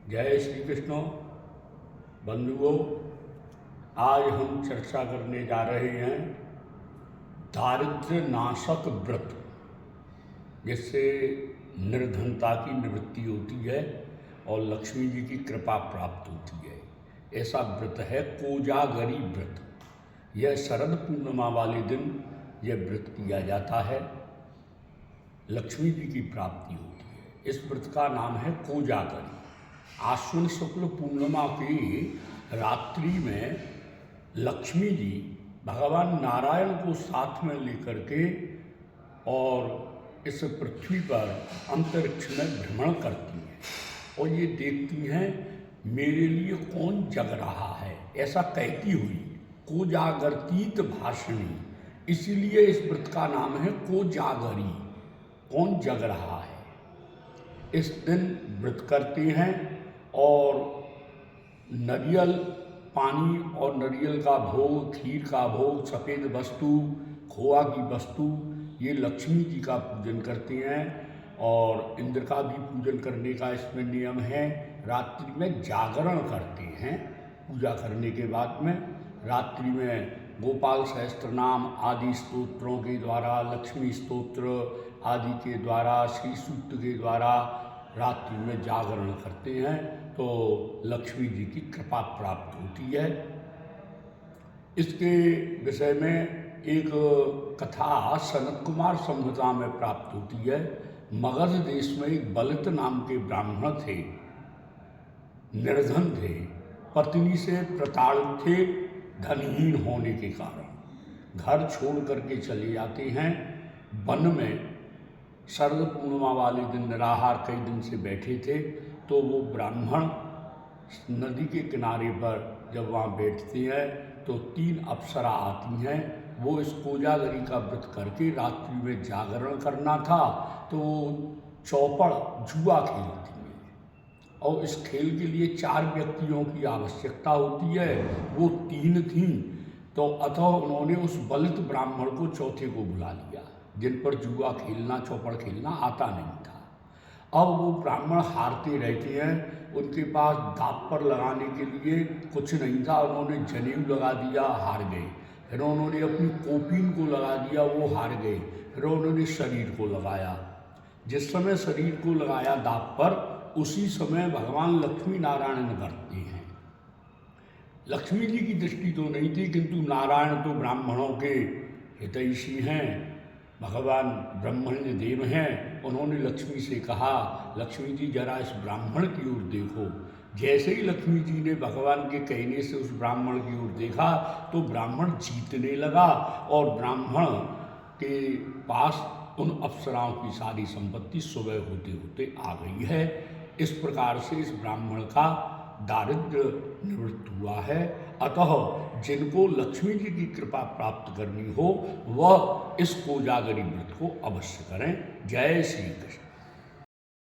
जय श्री कृष्ण बंधुओं। आज हम चर्चा करने जा रहे हैं दारिद्र्य नाशक व्रत, जिससे निर्धनता की निवृत्ति होती है और लक्ष्मी जी की कृपा प्राप्त होती है। ऐसा व्रत है कोजागरी व्रत। यह शरद पूर्णिमा वाले दिन यह व्रत किया जाता है, लक्ष्मी जी की प्राप्ति होती है। इस व्रत का नाम है कोजागरी। आश्विन शुक्ल पूर्णिमा की रात्रि में लक्ष्मी जी भगवान नारायण को साथ में लेकर के और इस पृथ्वी पर अंतरिक्ष में भ्रमण करती हैं और ये देखती हैं मेरे लिए कौन जग रहा है, ऐसा कहती हुई कोजागर्तीत भाषणी। इसीलिए इस व्रत का नाम है कोजागरी, कौन जग रहा है। इस दिन व्रत करते हैं और नारियल पानी और नारियल का भोग, खीर का भोग, सफ़ेद वस्तु, खोआ की वस्तु, ये लक्ष्मी जी का पूजन करते हैं और इंद्र का भी पूजन करने का इसमें नियम है। रात्रि में जागरण करते हैं। पूजा करने के बाद में रात्रि में गोपाल सहस्त्र नाम आदि स्तोत्रों के द्वारा, लक्ष्मी स्तोत्र आदि के द्वारा, श्री सूक्त के द्वारा रात्रि में जागरण करते हैं तो लक्ष्मी जी की कृपा प्राप्त होती है। इसके विषय में एक कथा सनत कुमार संहिता में प्राप्त होती है। मगध देश में एक बलित नाम के ब्राह्मण थे, निर्धन थे, पत्नी से प्रताड़ित थे। धनहीन होने के कारण घर छोड़ करके चले जाते हैं। वन में शरद पूर्णिमा वाले दिन निराहार कई दिन से बैठे थे तो वो ब्राह्मण नदी के किनारे पर जब वहाँ बैठते हैं तो 3 अप्सरा आती हैं। वो इस कोजागरी का व्रत करके रात्रि में जागरण करना था तो चौपड़ जुआ खेलती हैं और इस खेल के लिए 4 व्यक्तियों की आवश्यकता होती है। वो 3 थीं तो अतः उन्होंने उस बलित ब्राह्मण को चौथे को बुला लिया, जिन पर जुआ खेलना, चौपड़ खेलना आता नहीं था। अब वो ब्राह्मण हारते रहते हैं, उनके पास दांव लगाने के लिए कुछ नहीं था। उन्होंने जनेऊ लगा दिया, हार गए। फिर उन्होंने अपनी कोपीन को लगा दिया, वो हार गए। फिर उन्होंने शरीर को लगाया। जिस समय शरीर को लगाया दांव पर, उसी समय भगवान लक्ष्मी नारायण निकलते हैं। लक्ष्मी जी की दृष्टि तो नहीं थी, किंतु नारायण तो ब्राह्मणों के हितैषी हैं, भगवान ब्रह्मण्य देव हैं। उन्होंने लक्ष्मी से कहा, लक्ष्मी जी जरा इस ब्राह्मण की ओर देखो। जैसे ही लक्ष्मी जी ने भगवान के कहने से उस ब्राह्मण की ओर देखा तो ब्राह्मण जीतने लगा और ब्राह्मण के पास उन अप्सराओं की सारी संपत्ति सुबह होते होते आ गई है। इस प्रकार से इस ब्राह्मण का दारिद्र्य निवृत्त हुआ है। अतः जिनको लक्ष्मी जी की कृपा प्राप्त करनी हो वह इस कोजागरी व्रत को अवश्य करें। जय श्री कृष्ण।